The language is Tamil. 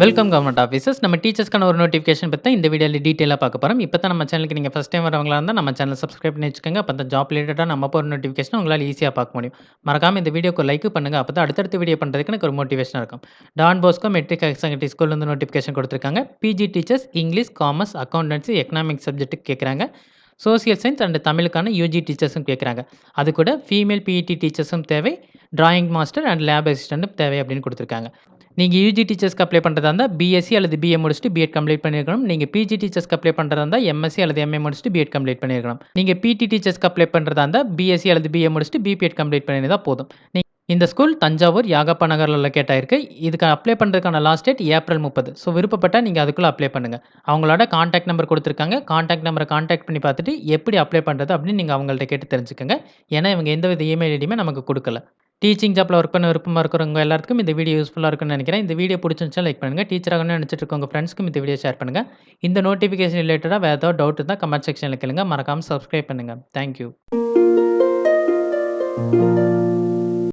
Welcome government officers. நம்ம டீச்சர்ஸ்க்கான ஒரு நோட்டிஃபிகேஷன் பத்தி தான் இந்த வீடியோல டீட்டெயிலா பார்க்க போறோம். இப்ப தான் நம்ம சேனலுக்கு நீங்க ஃபர்ஸ்ட் டைம் வரவங்களா இருந்தா நம்ம சேனல சப்ஸ்கிரைப் பண்ணி வச்சுக்கோங்க. அப்ப தான் ஜாப் ரிலேட்டடா நம்ம போடுற நோட்டிஃபிகேஷன உங்களால ஈஸியா பார்க்க முடியும். மறக்காம இந்த வீடியோக்கு லைக் பண்ணுங்க. அப்ப தான் அடுத்தடுத்த வீடியோ பண்றதுக்கு எனக்கு ஒரு மோட்டிவேஷனா இருக்கும். Don Bosco matric higher secondary ஸ்கூல்லேருந்து நோட்டிஃபிகேஷன் குடுத்துருக்காங்க. PG teachers English, commerce, accountancy, economics சப்ஜெக்ட்டுக்கு கேட்குறாங்க. சோசியல் சயன்ஸ் அண்ட் தமிழுக்கான யூஜி டீச்சர்ஸும் கேட்குறாங்க. அது கூட ஃபீமேல் பிஇடி டீச்சர்ஸும் தேவை. டிராயிங் மாஸ்டர் அண்ட் லேப் அசிஸ்டன்ட்டும் தேவை அப்படின்னு குடுத்துருக்காங்க. நீங்க யூஜி டீச்சர்ஸ்க்கு அப்ளை பண்றதா இருந்தா, பிஎஸ்சி அல்லது பிஏ முடிச்சுட்டு பிஎட் கம்ப்ளீட் பண்ணியிருக்கணும். நீங்க பிஜி டீச்சர்ஸ்க்கு அப்ளை பண்றதா இருந்தா, எம்எஸ்சி அல்லது எம்ஏ முடிச்சுட்டு பிஎட் கம்ப்ளீட் பண்ணியிருக்கணும். நீங்க பிடி டீச்சர்ஸ்க்கு அப்ளை பண்றதா இருந்தா, பிஎஸ்சி அல்லது பிஏ முடிச்சுட்டு பிபிஎட் கம்ப்ளீட் பண்ணியிருந்தா போதும். இந்த ஸ்கூல் தஞ்சாவூர் யாகப்பா நகர்ல லொக்கேட் ஆயிருக்கு. இதுக்கு அப்ளை பண்றதுக்கான லாஸ்ட் டேட் ஏப்ரல் 30. ஸோ விருப்பப்பட்டா நீங்க அதுக்குள்ள அப்ளை பண்ணுங்க. அவங்களோட கான்டாக்ட் நம்பர் குடுத்துருக்காங்க. கான்டாக்ட் நம்பர கான்டாக்ட் பண்ணி பார்த்துட்டு, எப்படி அப்ளை பண்றது அப்படின்னு நீங்க அவங்கள்ட்ட கேட்டு தெரிஞ்சுக்கங்க. ஏன்னா, இவங்க எந்தவித இமெயில் ஐடியுமே நமக்கு குடுக்கல. டீச்சிங் ஜாப்ல ஒர்க் பண்ண விருப்பமா இருக்கிறவங்க எல்லாத்துக்கும் இந்த வீடியோ யூஸ்ஃபுல்லா இருக்கும்னு நெனைக்கிறேன். இந்த வீடியோ புடிச்சிருந்துச்சுனா லைக் பண்ணுங்க. டீச்சர் ஆகணும்னு நெனைச்சிட்டு இருக்க உங்க ஃப்ரெண்ட்ஸ்க்கும் இந்த வீடியோ ஷேர் பண்ணுங்க. இந்த நோட்டிஃபிகேஷன் ரிலேட்டடா வேற ஏதாவது டவுட் இருந்தா கமெண்ட் செக்ஷன்ல கேளுங்க. மறக்காம சப்ஸ்கிரைப் பண்ணுங்க. Thank you.